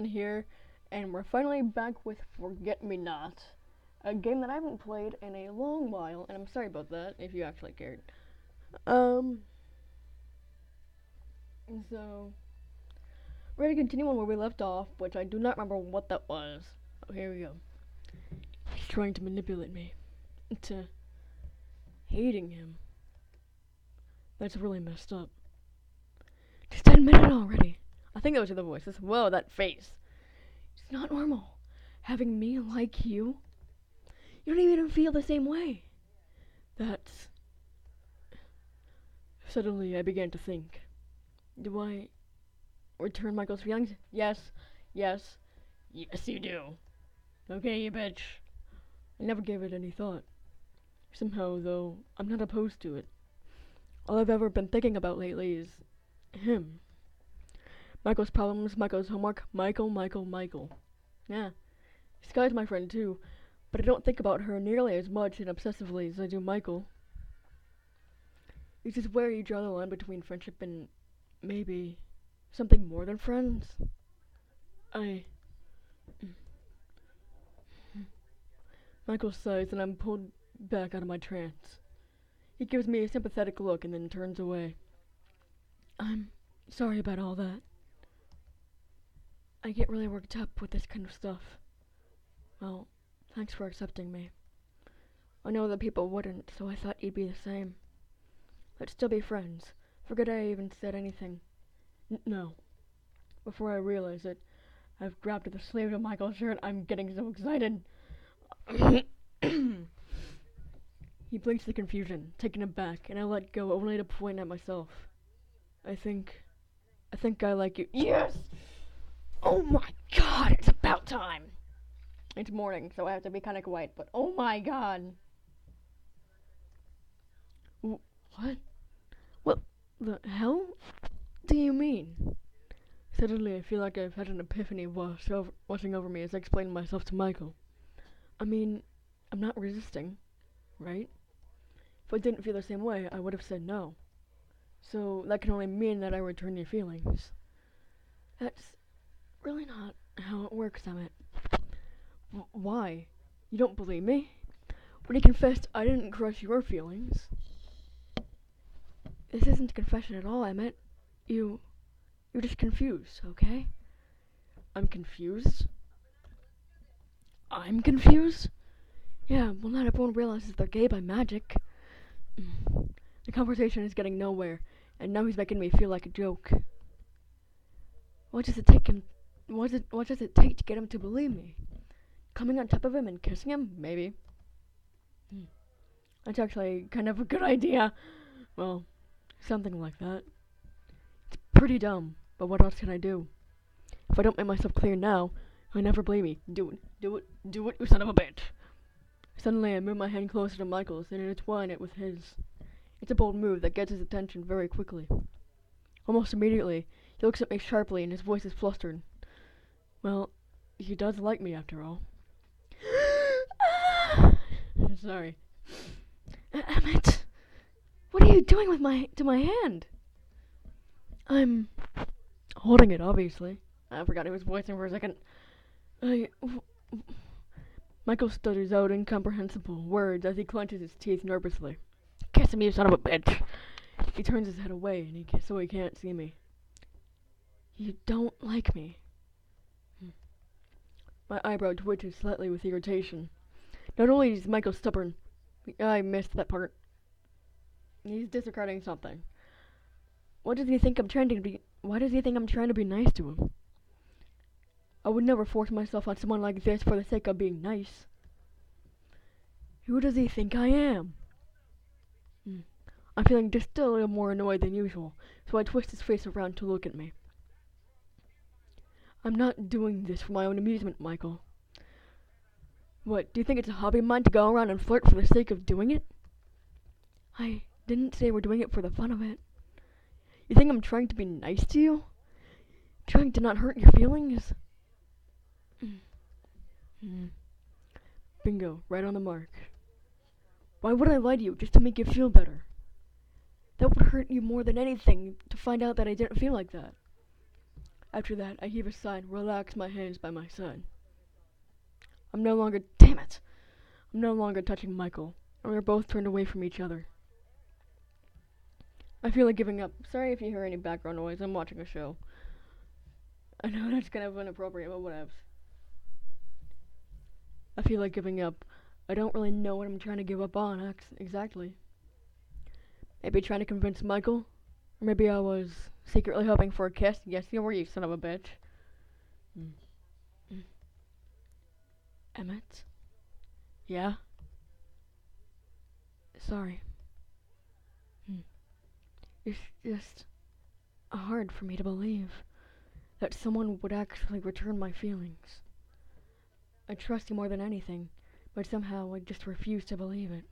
here, and we're finally back with Forget Me Not, a game that I haven't played in a long while, and I'm sorry about that if you actually cared. Um, so we're gonna continue on where we left off, which I do not remember what that was. Oh, here we go. He's trying to manipulate me into hating him. That's really messed up. Just 10 minutes already. I think that was the other voice. Whoa, that face. It's not normal. Having me like you. You don't even feel the same way. That's... Suddenly I began to think. Do I return Michael's feelings? Yes. Yes. Yes, you do. Okay, you bitch. I never gave it any thought. Somehow, though, I'm not opposed to it. All I've ever been thinking about lately is him. Michael's problems, Michael's homework, Michael. Yeah, Sky's my friend too, but I don't think about her nearly as much and obsessively as I do Michael. Is this where you draw the line between friendship and maybe something more than friends? I... Michael sighs and I'm pulled back out of my trance. He gives me a sympathetic look and then turns away. I'm sorry about all that. I get really worked up with this kind of stuff. Well, thanks for accepting me. I know that people wouldn't, so I thought you'd be the same. Let's still be friends. Forget I even said anything. No. Before I realize it, I've grabbed the sleeve of Michael's shirt. I'm getting so excited. He blinks in confusion, taken aback, and I let go only to point at myself. I think I like you. Yes! Oh my god, it's about time! It's morning, so I have to be kind of quiet, but oh my god! What? What the hell do you mean? Suddenly, I feel like I've had an epiphany washing over me as I explain myself to Michael. I mean, I'm not resisting, right? If I didn't feel the same way, I would have said no. So that can only mean that I return your feelings. That's really not how it works, Emmett. Why? You don't believe me? When you confessed I didn't crush your feelings. This isn't a confession at all, Emmett. You're just confused, okay? I'm confused? I'm confused? Yeah, well, not everyone realizes they're gay by magic. The conversation is getting nowhere, and now he's making me feel like a joke. What does it take to get him to believe me? Coming on top of him and kissing him? Maybe. That's actually kind of a good idea. Well, something like that. It's pretty dumb, but what else can I do? If I don't make myself clear now, he'll never believe me. Do it, you son of a bitch. Suddenly, I move my hand closer to Michael's and intertwine it with his. It's a bold move that gets his attention very quickly. Almost immediately, he looks at me sharply and his voice is flustered. Well, he does like me after all. Sorry. Emmett, what are you doing with to my hand? I'm holding it, obviously. I forgot he was voicing for a second. Michael stutters out incomprehensible words as he clenches his teeth nervously. Kiss me, you son of a bitch! He turns his head away so he can't see me. You don't like me. My eyebrow twitches slightly with irritation. Not only is Michael stubborn, I missed that part. He's disregarding something. Why does he think I'm trying to be nice to him? I would never force myself on someone like this for the sake of being nice. Who does he think I am? I'm feeling just a little more annoyed than usual, so I twist his face around to look at me. I'm not doing this for my own amusement, Michael. What, do you think it's a hobby of mine to go around and flirt for the sake of doing it? I didn't say we're doing it for the fun of it. You think I'm trying to be nice to you? Trying to not hurt your feelings? Bingo, right on the mark. Why would I lie to you just to make you feel better? That would hurt you more than anything to find out that I didn't feel like that. After that, I heave a sigh and relax my hands by my side. Damn it! I'm no longer touching Michael, and we're both turned away from each other. I feel like giving up. Sorry if you hear any background noise, I'm watching a show. I know that's kind of inappropriate, but whatever. I feel like giving up. I don't really know what I'm trying to give up on, exactly. Maybe trying to convince Michael? Or maybe I was secretly hoping for a kiss? Yes, you were, you son of a bitch. Mm. Mm. Emmett? Yeah? Sorry. It's just hard for me to believe that someone would actually return my feelings. I trust you more than anything, but somehow I just refuse to believe it.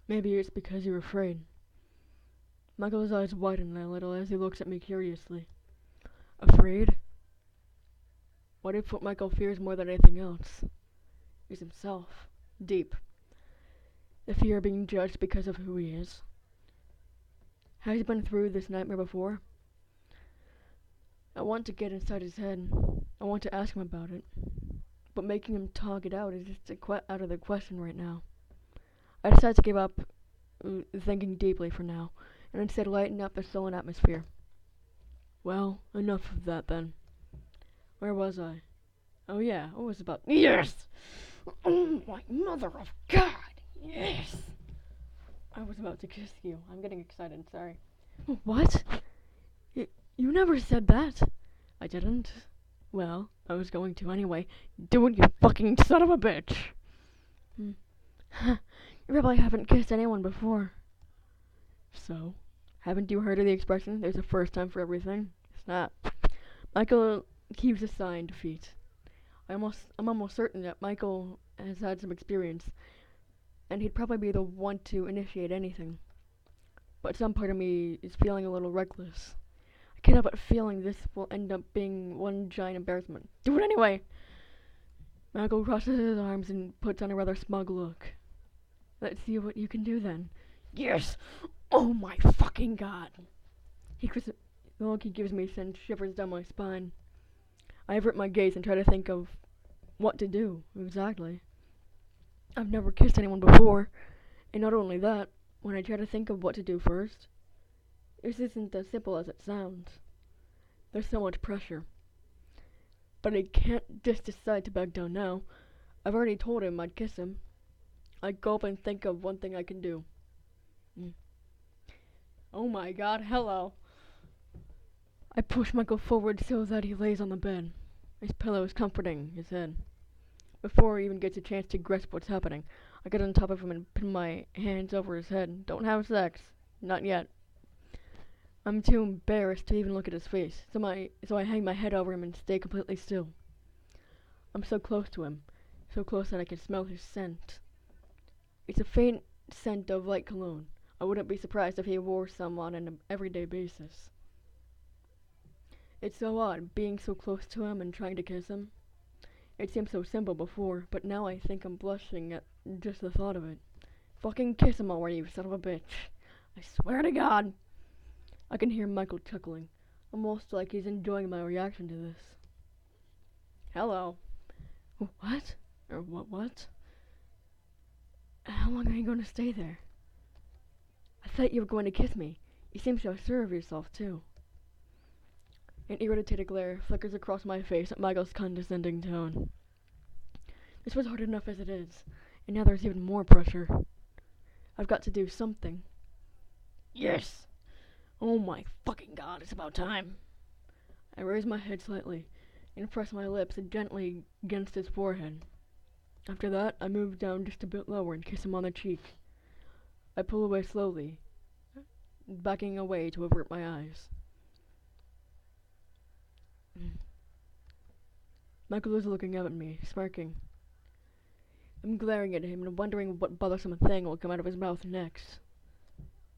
Maybe it's because you're afraid. Michael's eyes widen a little as he looks at me curiously. Afraid? What if what Michael fears more than anything else is himself? Deep. The fear of being judged because of who he is. Has he been through this nightmare before? I want to get inside his head. I want to ask him about it. But making him talk it out is just out of the question right now. I decided to give up thinking deeply for now, and instead lighten up the sullen atmosphere. Well, enough of that then. Where was I? Oh yeah, it was about— Yes! Oh my mother of God! Yes! I was about to kiss you. I'm getting excited, sorry. What? You never said that. I didn't. Well, I was going to anyway. Do it, you fucking son of a bitch! You probably haven't kissed anyone before. So? Haven't you heard of the expression, there's a first time for everything? It's not. Michael heaves a sigh in defeat. I'm almost certain that Michael has had some experience, and he'd probably be the one to initiate anything. But some part of me is feeling a little reckless. I can't help but feeling this will end up being one giant embarrassment. Do it anyway! Michael crosses his arms and puts on a rather smug look. Let's see what you can do then. Yes! Oh my fucking God! The look he gives me sends shivers down my spine. I avert my gaze and try to think of what to do, exactly. I've never kissed anyone before, and not only that, when I try to think of what to do first, this isn't as simple as it sounds. There's so much pressure. But I can't just decide to back down now. I've already told him I'd kiss him. I gulp and think of one thing I can do. Oh my God, hello. I push Michael forward so that he lays on the bed. His pillow is comforting his head. Before he even gets a chance to grasp what's happening, I get on top of him and pin my hands over his head. Don't have sex. Not yet. I'm too embarrassed to even look at his face, so I hang my head over him and stay completely still. I'm so close to him, so close that I can smell his scent. It's a faint scent of light cologne. I wouldn't be surprised if he wore some on an everyday basis. It's so odd, being so close to him and trying to kiss him. It seemed so simple before, but now I think I'm blushing at just the thought of it. Fucking kiss him already, you son of a bitch. I swear to God. I can hear Michael chuckling, almost like he's enjoying my reaction to this. Hello. What? Or what? How long are you going to stay there? I thought you were going to kiss me. You seem so sure of yourself, too. An irritated glare flickers across my face at Michael's condescending tone. This was hard enough as it is, and now there's even more pressure. I've got to do something. Yes! Oh my fucking God, it's about time. I raise my head slightly and press my lips gently against his forehead. After that, I move down just a bit lower and kiss him on the cheek. I pull away slowly, backing away to avert my eyes. Michael is looking up at me, smirking. I'm glaring at him and wondering what bothersome thing will come out of his mouth next.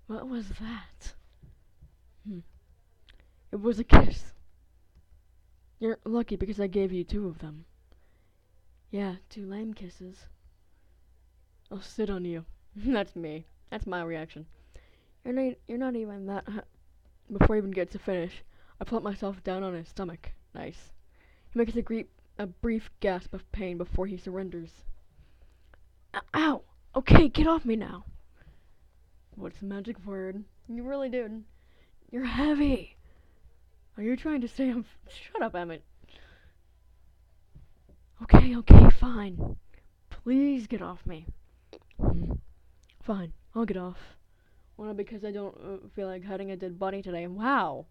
What was that? It was a kiss. You're lucky because I gave you 2 of them. Yeah, 2 lame kisses. I'll sit on you. That's me. That's my reaction. You're not even that. Before he even gets to finish, I plump myself down on his stomach. Nice. He makes a brief gasp of pain before he surrenders. Ow! Okay, get off me now. What's the magic word? You really did. You're heavy. Are you trying to say I'm... Shut up, Emmett. Okay, fine. Please get off me. Fine, I'll get off. Well, because I don't feel like hiding a dead body today. Wow.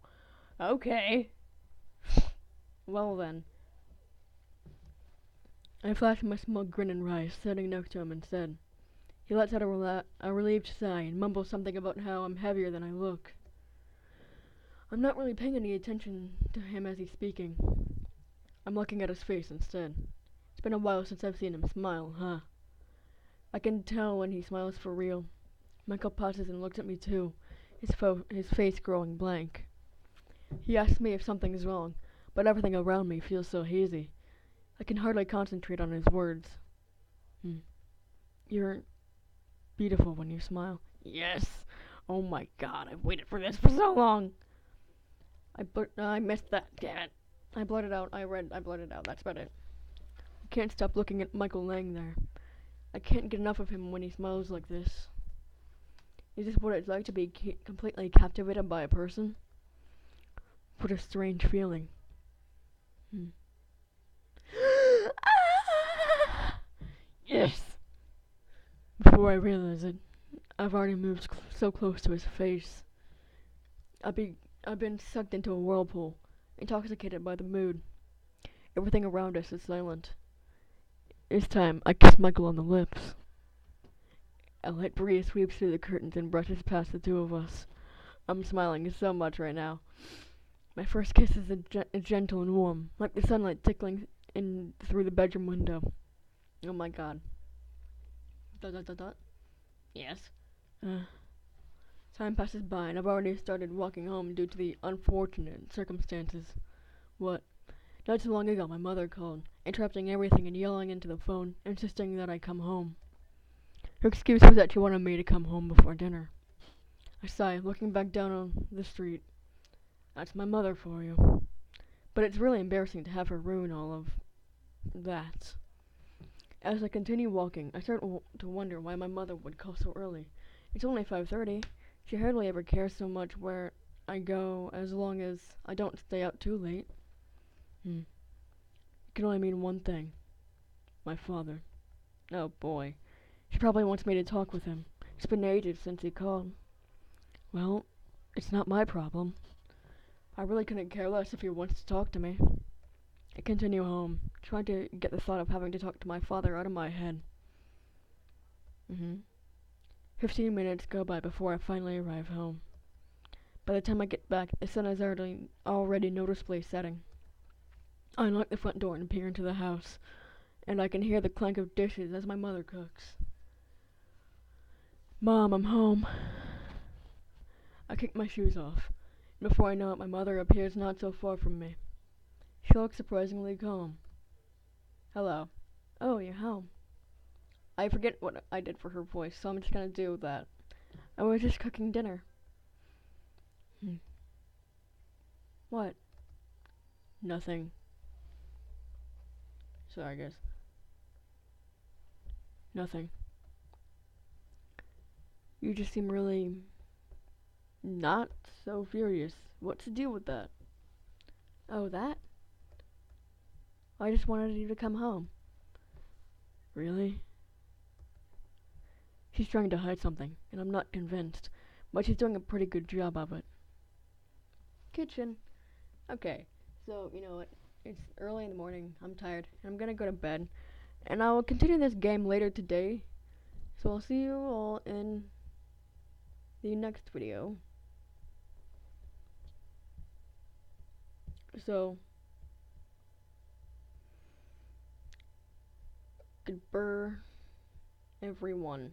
Okay. Well then. I flashed my smug grin and rise, sitting next to him instead. He lets out a relieved sigh and mumbles something about how I'm heavier than I look. I'm not really paying any attention to him as he's speaking. I'm looking at his face instead. It's been a while since I've seen him smile, huh? I can tell when he smiles for real. Michael pauses and looks at me too, his face growing blank. He asks me if something's wrong, but everything around me feels so hazy. I can hardly concentrate on his words. You're beautiful when you smile. Yes! Oh my god, I've waited for this for so long! I missed that, damn it. I blurted out, that's about it. I can't stop looking at Michael laying there. I can't get enough of him when he smiles like this. Is this what it's like to be completely captivated by a person? What a strange feeling. Yes! Before I realize it, I've already moved so close to his face. I've been sucked into a whirlpool, intoxicated by the mood. Everything around us is silent. This time, I kiss Michael on the lips. A light breeze sweeps through the curtains and brushes past the two of us. I'm smiling so much right now. My first kiss is gentle and warm, like the sunlight tickling in through the bedroom window. Oh my god. ... Yes. Time passes by and I've already started walking home due to the unfortunate circumstances. What? Not too long ago my mother called, interrupting everything and yelling into the phone, insisting that I come home. Her excuse was that she wanted me to come home before dinner. I sigh, looking back down on the street. That's my mother for you. But it's really embarrassing to have her ruin all of that. As I continue walking, I start to wonder why my mother would call so early. It's only 5:30. She hardly ever cares so much where I go as long as I don't stay out too late. It can only mean one thing. My father. Oh boy. She probably wants me to talk with him. It's been ages since he called. Well, it's not my problem. I really couldn't care less if he wants to talk to me. I continue home, trying to get the thought of having to talk to my father out of my head. 15 minutes go by before I finally arrive home. By the time I get back, the sun is already noticeably setting. I unlock the front door and peer into the house, and I can hear the clank of dishes as my mother cooks. Mom, I'm home. I kick my shoes off, and before I know it, my mother appears not so far from me. She looks surprisingly calm. Hello. Oh, you're home. I forget what I did for her voice, so I'm just gonna do that. I was just cooking dinner. What? Nothing. Sorry, guys. Nothing. You just seem really not so furious. What's the deal with that? Oh, that? I just wanted you to come home. Really? She's trying to hide something, and I'm not convinced, but she's doing a pretty good job of it. Kitchen. Okay, so, you know what? It's early in the morning, I'm tired, and I'm gonna go to bed, and I will continue this game later today, so I'll see you all in the next video. So, goodbye, everyone.